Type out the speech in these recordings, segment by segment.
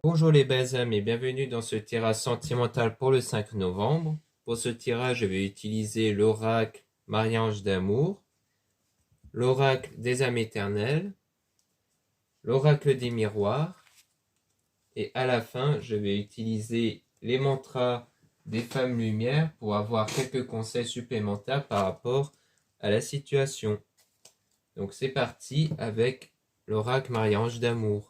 Bonjour les belles âmes et bienvenue dans ce tirage sentimental pour le 5 novembre. Pour ce tirage, je vais utiliser l'oracle Marie-Ange d'amour, l'oracle des âmes éternelles, l'oracle des miroirs et à la fin, je vais utiliser les mantras des femmes lumière pour avoir quelques conseils supplémentaires par rapport à la situation. Donc c'est parti avec l'oracle Marie-Ange d'amour.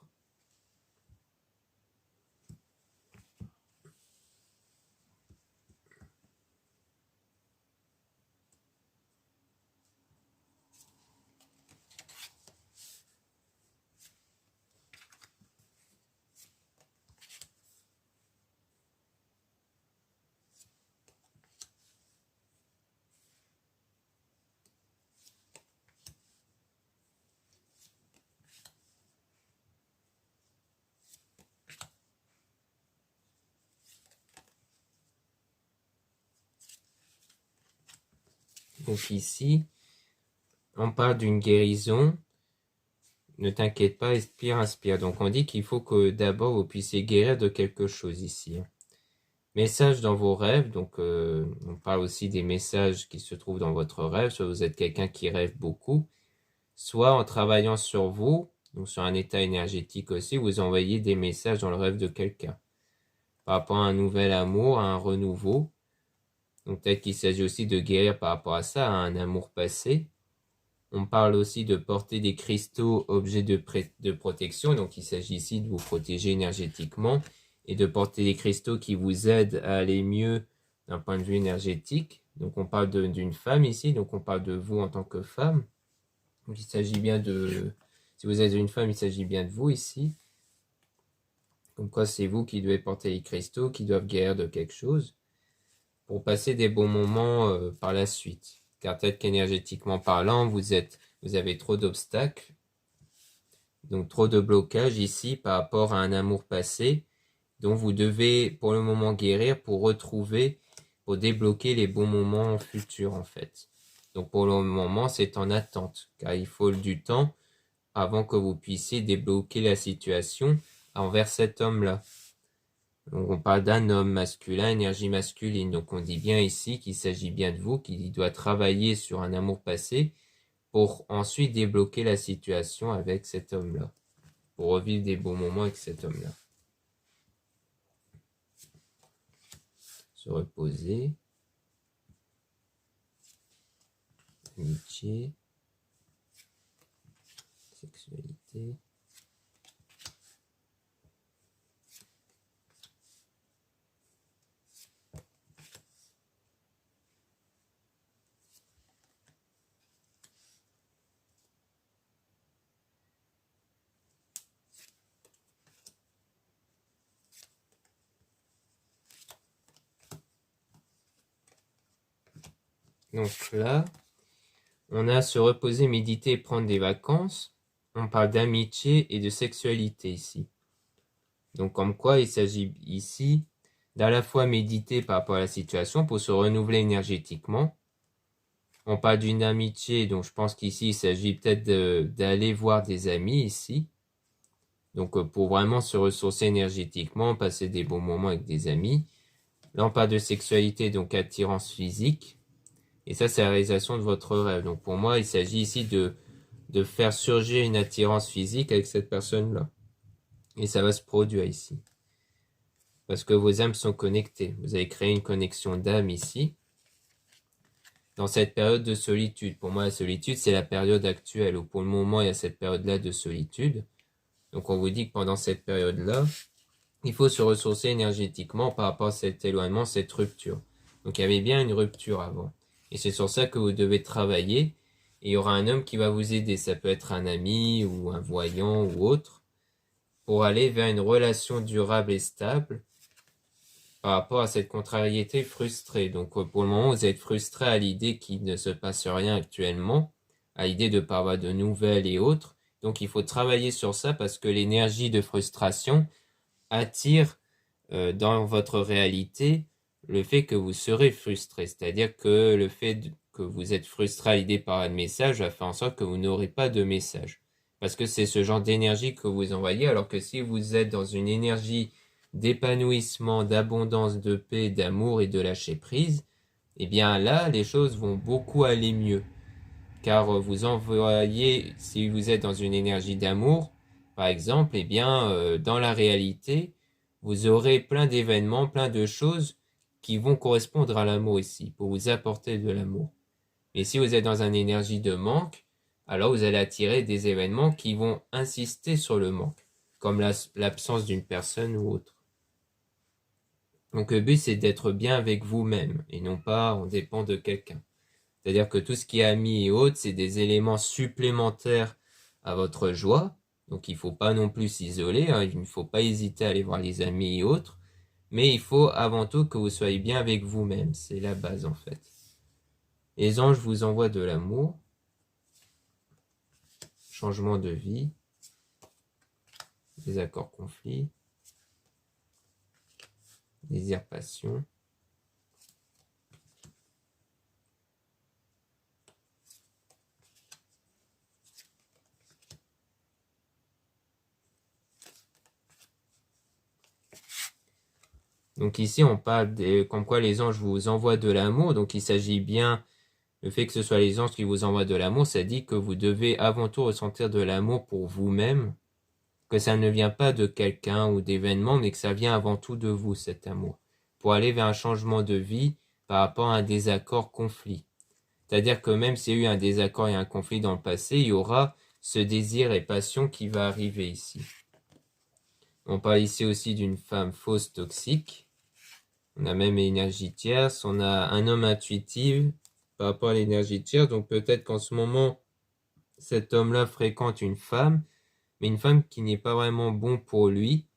Donc ici, on parle d'une guérison. Ne t'inquiète pas, expire, inspire. Donc on dit qu'il faut que d'abord vous puissiez guérir de quelque chose ici. Message dans vos rêves, donc on parle aussi des messages qui se trouvent dans votre rêve, soit vous êtes quelqu'un qui rêve beaucoup, soit en travaillant sur vous, donc sur un état énergétique aussi, vous envoyez des messages dans le rêve de quelqu'un, par rapport à un nouvel amour, à un renouveau. Donc peut-être qu'il s'agit aussi de guérir par rapport à ça, à un amour passé. On parle aussi de porter des cristaux, objets de protection, donc il s'agit ici de vous protéger énergétiquement et de porter des cristaux qui vous aident à aller mieux d'un point de vue énergétique. Donc on parle d'une femme ici, donc on parle de vous en tant que femme. Donc il s'agit bien de, si vous êtes une femme, il s'agit bien de vous ici. Comme quoi c'est vous qui devez porter les cristaux, qui doivent guérir de quelque chose, pour passer des bons moments par la suite. Car peut-être qu'énergétiquement parlant, vous avez trop d'obstacles, donc trop de blocages ici par rapport à un amour passé, dont vous devez pour le moment guérir pour débloquer les bons moments futurs en fait. Donc pour le moment, c'est en attente, car il faut du temps avant que vous puissiez débloquer la situation envers cet homme-là. Donc on parle d'un homme masculin, énergie masculine. Donc on dit bien ici qu'il s'agit bien de vous, qu'il doit travailler sur un amour passé pour ensuite débloquer la situation avec cet homme-là, pour revivre des bons moments avec cet homme-là. Se reposer. Amitié. Sexualité. Donc là, on a se reposer, méditer et prendre des vacances. On parle d'amitié et de sexualité ici. Donc comme quoi il s'agit ici d'à la fois méditer par rapport à la situation pour se renouveler énergétiquement. On parle d'une amitié, donc je pense qu'ici il s'agit peut-être d'aller voir des amis ici. Donc pour vraiment se ressourcer énergétiquement, passer des bons moments avec des amis. Là on parle de sexualité, donc attirance physique. Et ça, c'est la réalisation de votre rêve. Donc pour moi, il s'agit ici de faire surgir une attirance physique avec cette personne-là. Et ça va se produire ici. Parce que vos âmes sont connectées. Vous avez créé une connexion d'âme ici. Dans cette période de solitude. Pour moi, la solitude, c'est la période actuelle. Où pour le moment, il y a cette période-là de solitude. Donc on vous dit que pendant cette période-là, il faut se ressourcer énergétiquement par rapport à cet éloignement, cette rupture. Donc il y avait bien une rupture avant. Et c'est sur ça que vous devez travailler. Et il y aura un homme qui va vous aider. Ça peut être un ami ou un voyant ou autre. Pour aller vers une relation durable et stable par rapport à cette contrariété frustrée. Donc pour le moment, vous êtes frustré à l'idée qu'il ne se passe rien actuellement, à l'idée de ne pas avoir de nouvelles et autres. Donc il faut travailler sur ça parce que l'énergie de frustration attire dans votre réalité le fait que vous serez frustré. C'est-à-dire que le fait que vous êtes frustré à l'idée par un message va faire en sorte que vous n'aurez pas de message. Parce que c'est ce genre d'énergie que vous envoyez, alors que si vous êtes dans une énergie d'épanouissement, d'abondance, de paix, d'amour et de lâcher prise, eh bien là, les choses vont beaucoup aller mieux. Car vous envoyez, si vous êtes dans une énergie d'amour, par exemple, eh bien, dans la réalité, vous aurez plein d'événements, plein de choses qui vont correspondre à l'amour ici, pour vous apporter de l'amour. Mais si vous êtes dans une énergie de manque, alors vous allez attirer des événements qui vont insister sur le manque, comme l'absence d'une personne ou autre. Donc le but, c'est d'être bien avec vous-même, et non pas on dépend de quelqu'un. C'est-à-dire que tout ce qui est amis et autres, c'est des éléments supplémentaires à votre joie. Donc il ne faut pas non plus s'isoler, hein. Il ne faut pas hésiter à aller voir les amis et autres. Mais il faut avant tout que vous soyez bien avec vous-même. C'est la base en fait. Les anges vous envoient de l'amour, changement de vie, désaccord, conflit, désir, passion. Donc ici, on parle comme quoi les anges vous envoient de l'amour. Donc il s'agit bien, le fait que ce soit les anges qui vous envoient de l'amour, ça dit que vous devez avant tout ressentir de l'amour pour vous-même, que ça ne vient pas de quelqu'un ou d'événements, mais que ça vient avant tout de vous, cet amour, pour aller vers un changement de vie par rapport à un désaccord, conflit. C'est-à-dire que même s'il y a eu un désaccord et un conflit dans le passé, il y aura ce désir et passion qui va arriver ici. On parle ici aussi d'une femme fausse toxique. On a même l'énergie tierce. On a un homme intuitif par rapport à l'énergie tierce. Donc peut-être qu'en ce moment, cet homme-là fréquente une femme, mais une femme qui n'est pas vraiment bon pour lui,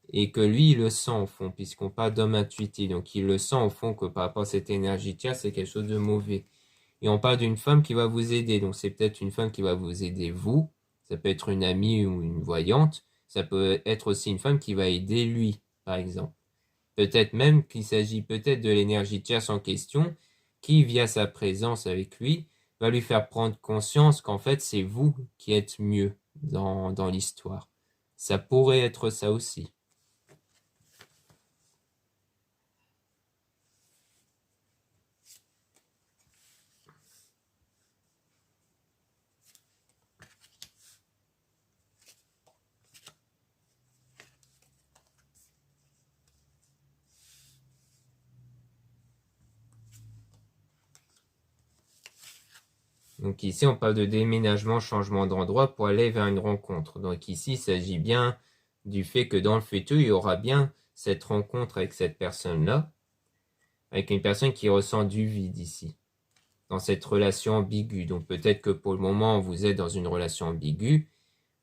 et que lui, il le sent au fond, puisqu'on parle d'homme intuitif. Donc il le sent au fond que par rapport à cette énergie tierce, c'est quelque chose de mauvais. Et on parle d'une femme qui va vous aider. Donc c'est peut-être une femme qui va vous aider vous. Ça peut être une amie ou une voyante. Ça peut être aussi une femme qui va aider lui, par exemple. Peut-être même qu'il s'agit peut-être de l'énergie tierce en question qui, via sa présence avec lui, va lui faire prendre conscience qu'en fait c'est vous qui êtes mieux dans l'histoire. Ça pourrait être ça aussi. Donc ici, on parle de déménagement, changement d'endroit pour aller vers une rencontre. Donc ici, il s'agit bien du fait que dans le futur, il y aura bien cette rencontre avec cette personne-là, avec une personne qui ressent du vide ici, dans cette relation ambiguë. Donc peut-être que pour le moment, vous êtes dans une relation ambiguë,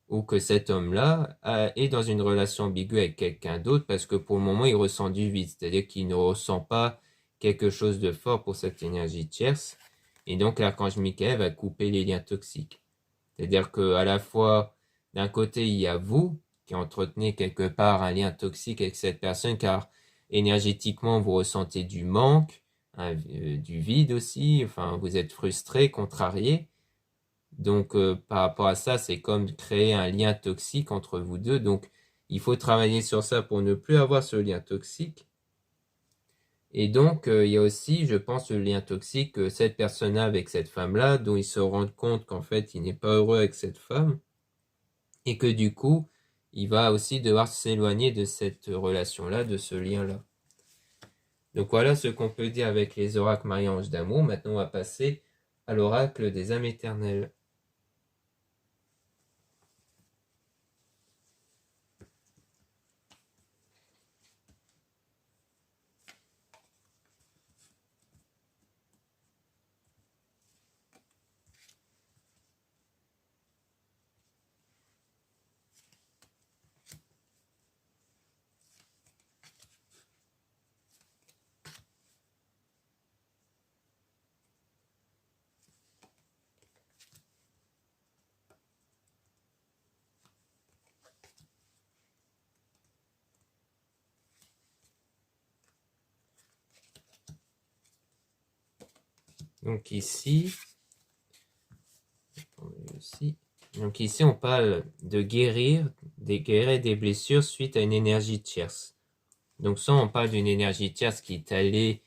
ou que cet homme-là est dans une relation ambiguë avec quelqu'un d'autre, parce que pour le moment, il ressent du vide, c'est-à-dire qu'il ne ressent pas quelque chose de fort pour cette énergie tierce. Et donc l'archange Michael va couper les liens toxiques. C'est-à-dire qu'à la fois, d'un côté, il y a vous qui entretenez quelque part un lien toxique avec cette personne, car énergétiquement, vous ressentez du manque, du vide aussi, enfin, vous êtes frustré, contrarié. Donc, par rapport à ça, c'est comme créer un lien toxique entre vous deux. Donc, il faut travailler sur ça pour ne plus avoir ce lien toxique. Et donc, il y a aussi, je pense, le lien toxique que cette personne-là avec cette femme-là, dont il se rend compte qu'en fait, il n'est pas heureux avec cette femme, et que du coup, il va aussi devoir s'éloigner de cette relation-là, de ce lien-là. Donc voilà ce qu'on peut dire avec les oracles Marie-Ange d'amour. Maintenant, on va passer à l'oracle des âmes éternelles. Donc ici, Donc ici, on parle de guérir des blessures suite à une énergie tierce. Donc soit on parle d'une énergie tierce qui est allée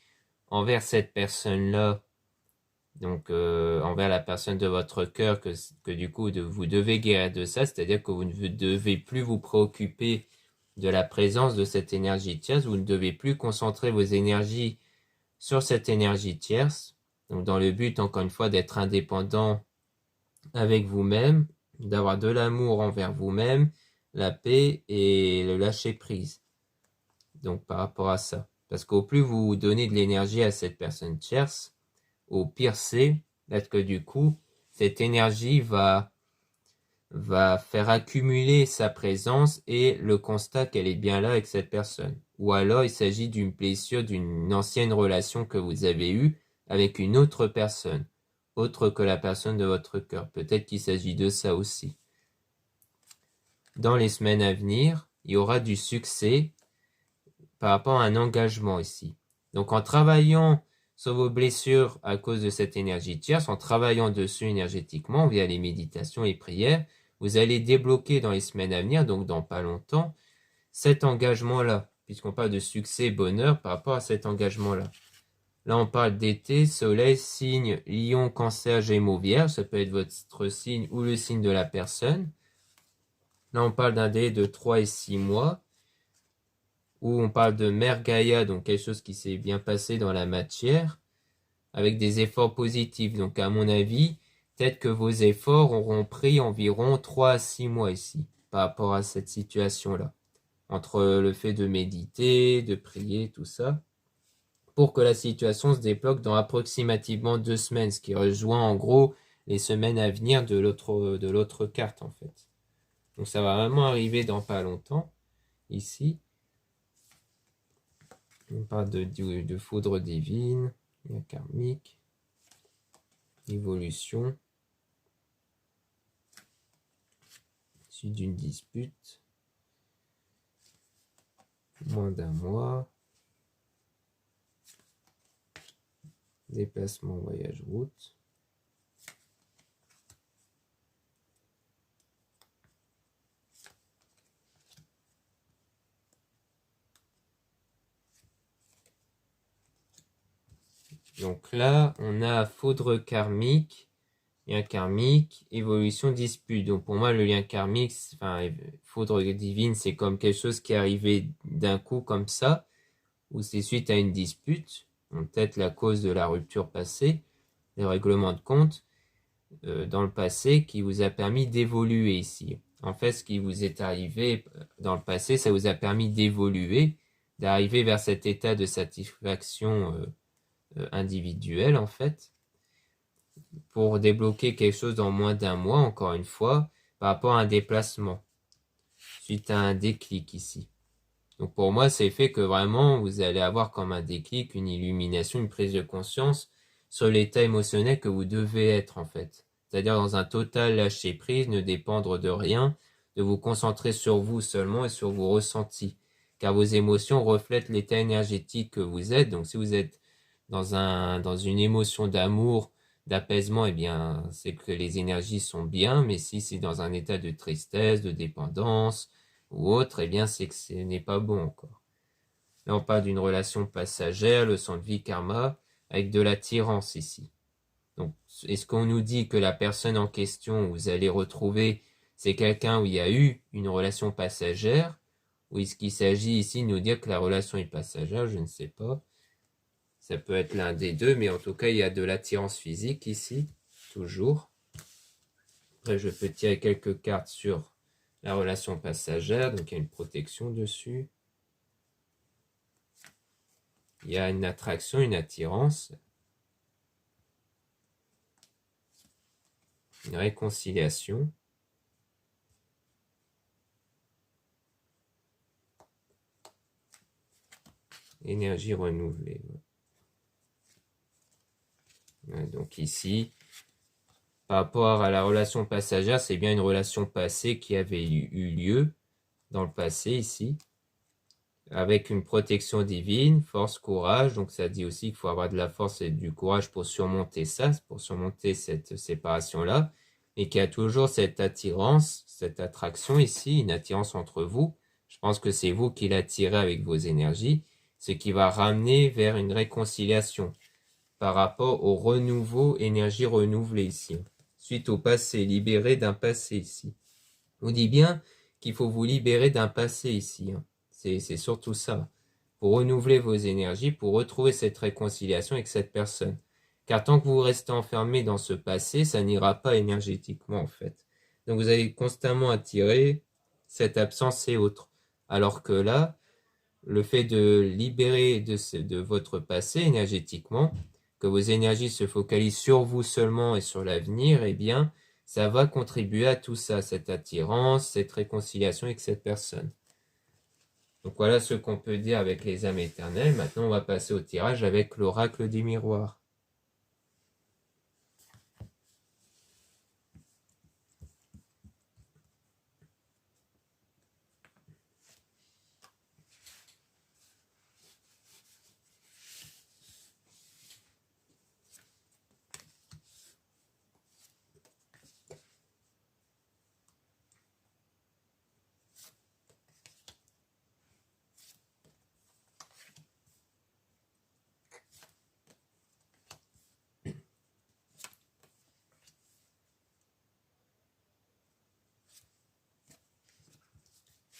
envers cette personne-là, donc envers la personne de votre cœur, que du coup vous devez guérir de ça, c'est-à-dire que vous ne devez plus vous préoccuper de la présence de cette énergie tierce, vous ne devez plus concentrer vos énergies sur cette énergie tierce, donc dans le but encore une fois d'être indépendant avec vous-même, d'avoir de l'amour envers vous-même, la paix et le lâcher prise. Donc par rapport à ça. Parce qu'au plus vous donnez de l'énergie à cette personne tierce, au pire c'est peut-être que du coup, cette énergie va faire accumuler sa présence et le constat qu'elle est bien là avec cette personne. Ou alors il s'agit d'une blessure d'une ancienne relation que vous avez eue avec une autre personne, autre que la personne de votre cœur. Peut-être qu'il s'agit de ça aussi. Dans les semaines à venir, il y aura du succès par rapport à un engagement ici. Donc en travaillant sur vos blessures à cause de cette énergie tierce, en travaillant dessus énergétiquement via les méditations et prières, vous allez débloquer dans les semaines à venir, donc dans pas longtemps, cet engagement-là, puisqu'on parle de succès, bonheur par rapport à cet engagement-là. Là, on parle d'été, soleil, signe, lion, cancer, gémeaux, vierge, ça peut être votre signe ou le signe de la personne. Là, on parle d'un délai de 3 et 6 mois, où on parle de mère Gaïa, donc quelque chose qui s'est bien passé dans la matière, avec des efforts positifs. Donc à mon avis, peut-être que vos efforts auront pris environ 3 à 6 mois ici, par rapport à cette situation-là. Entre le fait de méditer, de prier, tout ça, pour que la situation se débloque dans approximativement 2 semaines, ce qui rejoint en gros les semaines à venir de l'autre carte en fait. Donc ça va vraiment arriver dans pas longtemps, ici. On parle de foudre divine, lien karmique, évolution, suite d'une dispute, moins d'un mois, déplacement, voyage, route. Donc là, on a foudre karmique, lien karmique, évolution, dispute. Donc pour moi, le lien karmique, enfin, foudre divine, c'est comme quelque chose qui est arrivé d'un coup comme ça, ou c'est suite à une dispute, peut-être la cause de la rupture passée, le règlement de compte dans le passé qui vous a permis d'évoluer ici. En fait, ce qui vous est arrivé dans le passé, ça vous a permis d'évoluer, d'arriver vers cet état de satisfaction individuelle, en fait, pour débloquer quelque chose dans moins d'un mois, encore une fois, par rapport à un déplacement, suite à un déclic ici. Donc pour moi, c'est fait que vraiment, vous allez avoir comme un déclic, une illumination, une prise de conscience sur l'état émotionnel que vous devez être en fait. C'est-à-dire dans un total lâcher prise, ne dépendre de rien, de vous concentrer sur vous seulement et sur vos ressentis. Car vos émotions reflètent l'état énergétique que vous êtes. Donc si vous êtes dans une émotion d'amour, d'apaisement, eh bien, c'est que les énergies sont bien. Mais si c'est dans un état de tristesse, de dépendance, ou autre, eh bien c'est que ce n'est pas bon encore. Là on parle d'une relation passagère, le sang de vie karma, avec de l'attirance ici. Donc est-ce qu'on nous dit que la personne en question où vous allez retrouver, c'est quelqu'un où il y a eu une relation passagère, ou est-ce qu'il s'agit ici de nous dire que la relation est passagère? Je ne sais pas. Ça peut être l'un des deux, mais en tout cas il y a de l'attirance physique ici, toujours. Après je peux tirer quelques cartes sur la relation passagère, donc il y a une protection dessus. Il y a une attraction, une attirance. Une réconciliation. Énergie renouvelée. Ouais, donc ici, par rapport à la relation passagère, c'est bien une relation passée qui avait eu lieu dans le passé ici, avec une protection divine, force, courage. Donc ça dit aussi qu'il faut avoir de la force et du courage pour surmonter ça, pour surmonter cette séparation-là. et qui a toujours cette attirance, cette attraction ici, une attirance entre vous. Je pense que c'est vous qui l'attirez avec vos énergies, ce qui va ramener vers une réconciliation par rapport au renouveau, énergie renouvelée ici, suite au passé, libéré d'un passé ici. On dit bien qu'il faut vous libérer d'un passé ici, c'est surtout ça, pour renouveler vos énergies, pour retrouver cette réconciliation avec cette personne. Car tant que vous restez enfermé dans ce passé, ça n'ira pas énergétiquement en fait. Donc vous allez constamment attirer cette absence et autres. Alors que là, le fait de libérer de votre passé énergétiquement, que vos énergies se focalisent sur vous seulement et sur l'avenir, eh bien, ça va contribuer à tout ça, cette attirance, cette réconciliation avec cette personne. Donc voilà ce qu'on peut dire avec les âmes éternelles. Maintenant, on va passer au tirage avec l'oracle du miroir.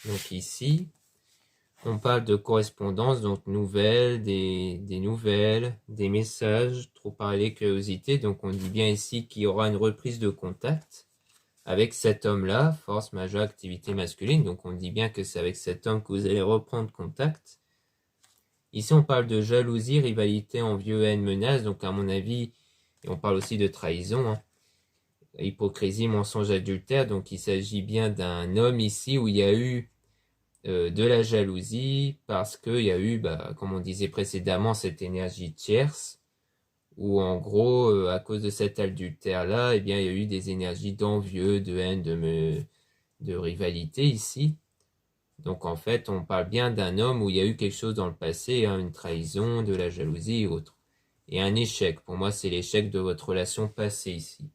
Donc ici, on parle de correspondance, donc nouvelles, des nouvelles, des messages, trop parler, curiosité. Donc on dit bien ici qu'il y aura une reprise de contact avec cet homme-là, force majeure, activité masculine. Donc on dit bien que c'est avec cet homme que vous allez reprendre contact. Ici on parle de jalousie, rivalité, envieux, haine, menace. Donc à mon avis, et on parle aussi de trahison, hypocrisie, mensonge, adultère. Donc il s'agit bien d'un homme ici où il y a eu de la jalousie parce qu'il y a eu, comme on disait précédemment, cette énergie tierce où en gros, à cause de cet adultère-là, eh bien, il y a eu des énergies d'envieux, de haine, de rivalité ici. Donc en fait, on parle bien d'un homme où il y a eu quelque chose dans le passé, une trahison, de la jalousie et autres. Et un échec, pour moi, c'est l'échec de votre relation passée ici.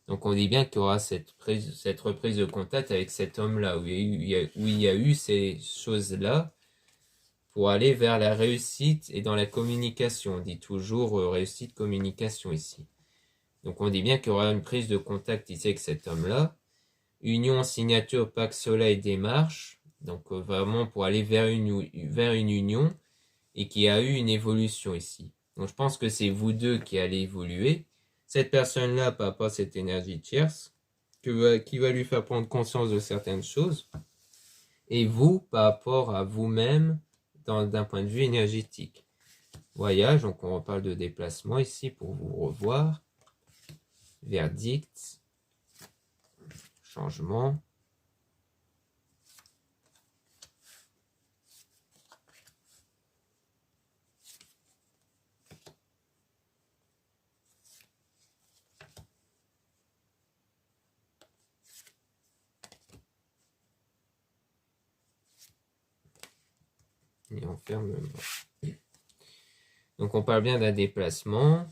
Donc on dit bien qu'il y aura cette reprise de contact avec cet homme-là, où il y a eu ces choses-là, pour aller vers la réussite et dans la communication. On dit toujours réussite communication ici. Donc on dit bien qu'il y aura une prise de contact ici avec cet homme-là. Union, signature, pacte, soleil, démarche. Donc vraiment pour aller vers une union et qui a eu une évolution ici. Donc je pense que c'est vous deux qui allez évoluer. Cette personne-là par rapport à cette énergie tierce qui va lui faire prendre conscience de certaines choses. Et vous par rapport à vous-même d'un point de vue énergétique. Voyage, donc on reparle de déplacement ici pour vous revoir. Verdict. Changement. Et enfermement. Donc on parle bien d'un déplacement.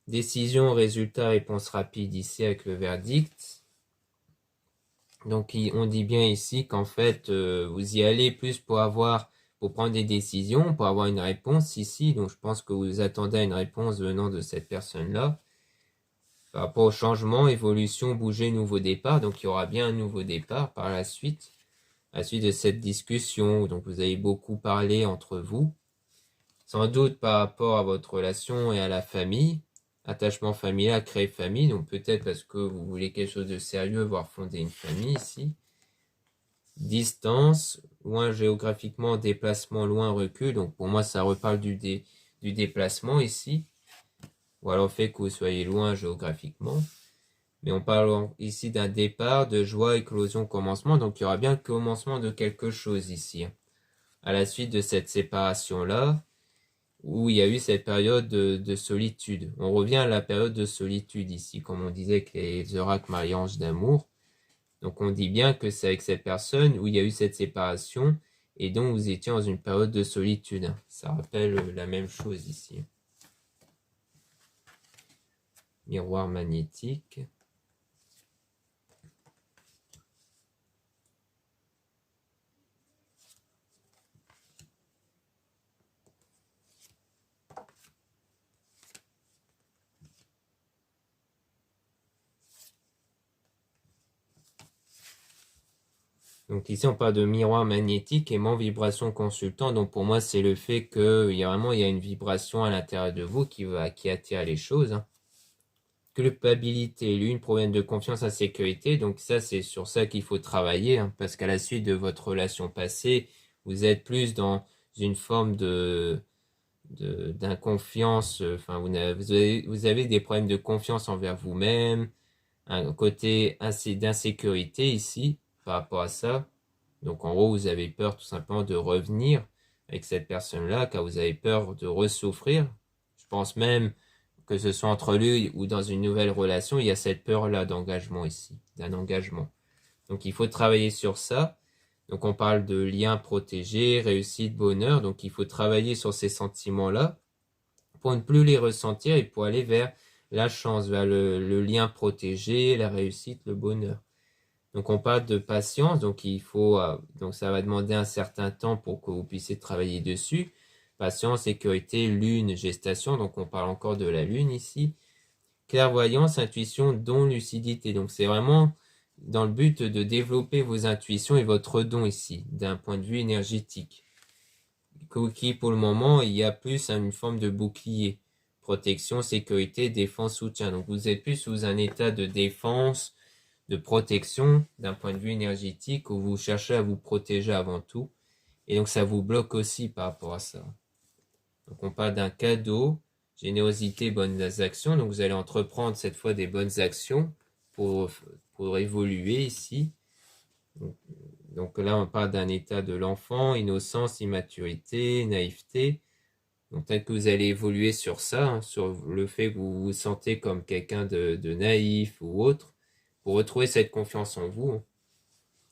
Décision, résultat, réponse rapide ici avec le verdict. Donc on dit bien ici qu'en fait vous y allez plus pour prendre des décisions, pour avoir une réponse ici. Donc je pense que vous attendez à une réponse venant de cette personne-là. Par rapport au changement, évolution, bouger, nouveau départ. Donc il y aura bien un nouveau départ par la suite. À la suite de cette discussion, donc vous avez beaucoup parlé entre vous. Sans doute par rapport à votre relation et à la famille. Attachement familial, créer famille. Donc peut-être parce que vous voulez quelque chose de sérieux, voire fonder une famille ici. Distance, loin géographiquement, déplacement, loin, recul. Donc pour moi, ça reparle du déplacement ici. Ou alors le fait que vous soyez loin géographiquement. Mais on parle ici d'un départ, de joie, éclosion, commencement. Donc il y aura bien le commencement de quelque chose ici. À la suite de cette séparation-là, où il y a eu cette période de solitude. On revient à la période de solitude ici, comme on disait que les oracles Marie-Ange d'amour. Donc on dit bien que c'est avec cette personne où il y a eu cette séparation et donc vous étiez dans une période de solitude. Ça rappelle la même chose ici. Miroir magnétique. Donc ici, on parle de miroir magnétique, aimant, vibration, consultant. Donc pour moi, c'est le fait qu'il y a une vibration à l'intérieur de vous qui attire les choses. Hein. Culpabilité, l'une problème de confiance, insécurité. Donc ça, c'est sur ça qu'il faut travailler, hein, parce qu'à la suite de votre relation passée, vous êtes plus dans une forme d'inconfiance. Enfin, vous avez des problèmes de confiance envers vous-même, un côté d'insécurité ici par rapport à ça. Donc en gros, vous avez peur tout simplement de revenir avec cette personne-là, car vous avez peur de ressouffrir. Je pense même que ce soit entre lui ou dans une nouvelle relation, il y a cette peur-là d'engagement ici, d'un engagement. Donc il faut travailler sur ça. Donc on parle de lien protégé, réussite, bonheur. Donc il faut travailler sur ces sentiments-là pour ne plus les ressentir et pour aller vers la chance, vers le lien protégé, la réussite, le bonheur. Donc on parle de patience, donc donc ça va demander un certain temps pour que vous puissiez travailler dessus. Patience, sécurité, lune, gestation, donc on parle encore de la lune ici. Clairvoyance, intuition, don, lucidité. Donc c'est vraiment dans le but de développer vos intuitions et votre don ici, d'un point de vue énergétique. Qui pour le moment, il y a plus une forme de bouclier. Protection, sécurité, défense, soutien. Donc vous êtes plus sous un état de défense, de protection d'un point de vue énergétique où vous cherchez à vous protéger avant tout. Et donc ça vous bloque aussi par rapport à ça. Donc on parle d'un cadeau, générosité, bonnes actions. Donc vous allez entreprendre cette fois des bonnes actions pour évoluer ici. Donc là on parle d'un état de l'enfant, innocence, immaturité, naïveté. Donc peut-être que vous allez évoluer sur ça, hein, sur le fait que vous vous sentez comme quelqu'un de naïf ou autre, pour retrouver cette confiance en vous. Hein.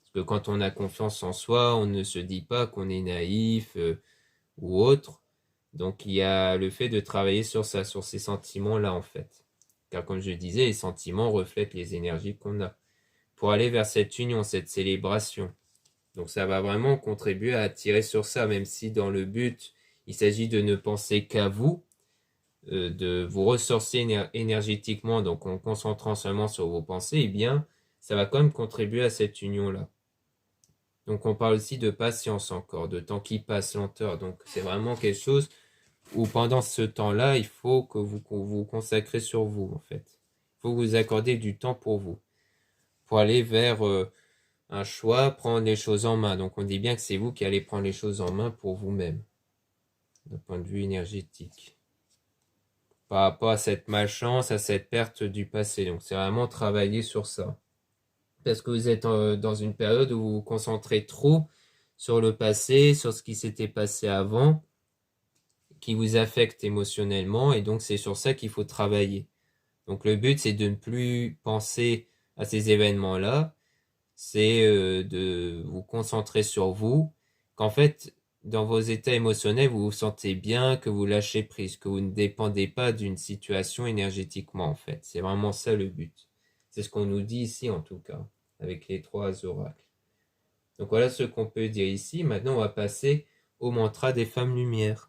Parce que quand on a confiance en soi, on ne se dit pas qu'on est naïf ou autre. Donc il y a le fait de travailler sur ça, sur ces sentiments-là en fait. Car comme je disais, les sentiments reflètent les énergies qu'on a. Pour aller vers cette union, cette célébration. Donc ça va vraiment contribuer à attirer sur ça, même si dans le but, il s'agit de ne penser qu'à vous, de vous ressourcer énergétiquement, donc en concentrant seulement sur vos pensées, eh bien, ça va quand même contribuer à cette union-là. Donc on parle aussi de patience encore, de temps qui passe, lenteur. Donc c'est vraiment quelque chose où pendant ce temps-là, il faut que vous consacrez sur vous, en fait. Il faut que vous accordez du temps pour vous, pour aller vers un choix, prendre les choses en main. Donc on dit bien que c'est vous qui allez prendre les choses en main pour vous-même, d'un point de vue énergétique. Par rapport à cette malchance, à cette perte du passé. Donc c'est vraiment travailler sur ça. Parce que vous êtes dans une période où vous vous concentrez trop sur le passé, sur ce qui s'était passé avant, qui vous affecte émotionnellement, et donc c'est sur ça qu'il faut travailler. Donc le but, c'est de ne plus penser à ces événements-là, c'est de vous concentrer sur vous, qu'en fait, dans vos états émotionnels, vous vous sentez bien, que vous lâchez prise, que vous ne dépendez pas d'une situation énergétiquement, en fait. C'est vraiment ça le but. C'est ce qu'on nous dit ici, en tout cas, avec les 3 oracles. Donc voilà ce qu'on peut dire ici. Maintenant, on va passer au mantra des femmes lumière.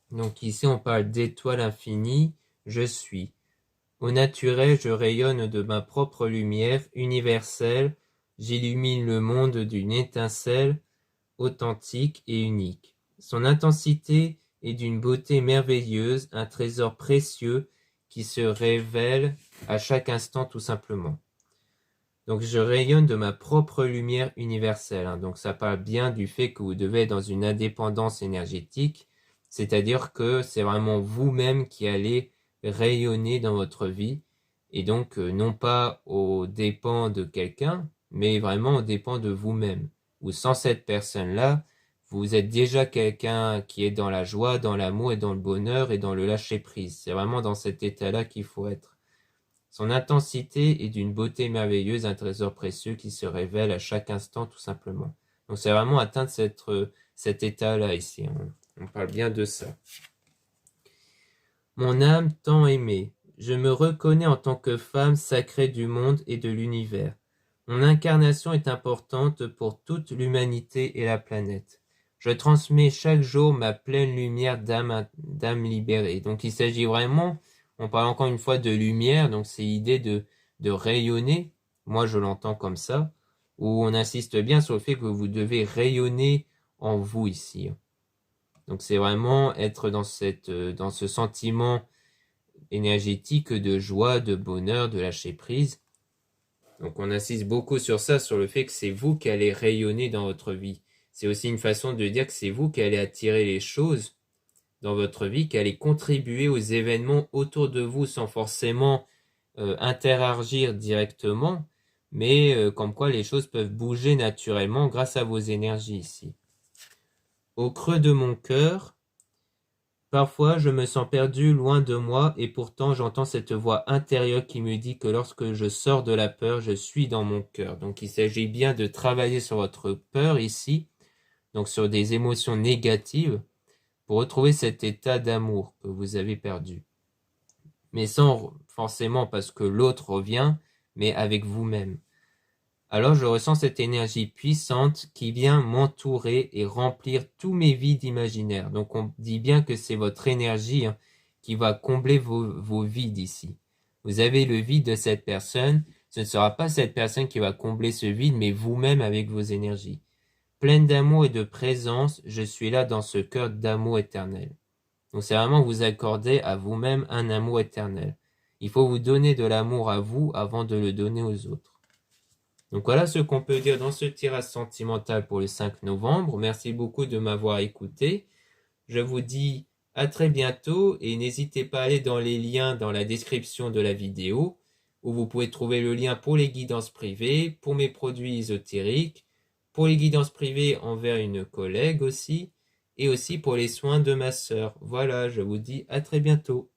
Donc ici, on parle d'étoile infinie, je suis. Au naturel, je rayonne de ma propre lumière universelle, j'illumine le monde d'une étincelle authentique et unique. Son intensité est d'une beauté merveilleuse, un trésor précieux qui se révèle à chaque instant tout simplement. Donc je rayonne de ma propre lumière universelle. Hein. Donc ça parle bien du fait que vous devez être dans une indépendance énergétique, c'est-à-dire que c'est vraiment vous-même qui allez rayonner dans votre vie, et donc non pas aux dépens de quelqu'un, mais vraiment aux dépens de vous-même. Ou sans cette personne-là, vous êtes déjà quelqu'un qui est dans la joie, dans l'amour et dans le bonheur et dans le lâcher-prise. C'est vraiment dans cet état-là qu'il faut être. Son intensité est d'une beauté merveilleuse, un trésor précieux qui se révèle à chaque instant tout simplement. Donc c'est vraiment atteindre cet état-là ici. On parle bien de ça. Mon âme tant aimée, Je me reconnais en tant que femme sacrée du monde et de l'univers. Mon incarnation est importante pour toute l'humanité et la planète. Je transmets chaque jour ma pleine lumière d'âme libérée. Donc il s'agit vraiment, on parle encore une fois de lumière, donc c'est l'idée de rayonner. Moi je l'entends comme ça, où on insiste bien sur le fait que vous devez rayonner en vous ici. Donc c'est vraiment être dans ce sentiment énergétique de joie, de bonheur, de lâcher prise. Donc on insiste beaucoup sur ça, sur le fait que c'est vous qui allez rayonner dans votre vie. C'est aussi une façon de dire que c'est vous qui allez attirer les choses dans votre vie, qui allez contribuer aux événements autour de vous sans forcément interagir directement, mais comme quoi les choses peuvent bouger naturellement grâce à vos énergies ici. Au creux de mon cœur, parfois je me sens perdu loin de moi et pourtant j'entends cette voix intérieure qui me dit que lorsque je sors de la peur, je suis dans mon cœur. Donc il s'agit bien de travailler sur votre peur ici, donc sur des émotions négatives, pour retrouver cet état d'amour que vous avez perdu. Mais sans forcément parce que l'autre revient, mais avec vous-même. Alors je ressens cette énergie puissante qui vient m'entourer et remplir tous mes vides imaginaires. Donc on dit bien que c'est votre énergie qui va combler vos vides ici. Vous avez le vide de cette personne, ce ne sera pas cette personne qui va combler ce vide, mais vous-même avec vos énergies. Pleine d'amour et de présence, je suis là dans ce cœur d'amour éternel. Donc c'est vraiment vous accorder à vous-même un amour éternel. Il faut vous donner de l'amour à vous avant de le donner aux autres. Donc voilà ce qu'on peut dire dans ce tirage sentimental pour le 5 novembre. Merci beaucoup de m'avoir écouté. Je vous dis à très bientôt et n'hésitez pas à aller dans les liens dans la description de la vidéo où vous pouvez trouver le lien pour les guidances privées, pour mes produits ésotériques, pour les guidances privées envers une collègue aussi, et aussi pour les soins de ma sœur. Voilà, je vous dis à très bientôt.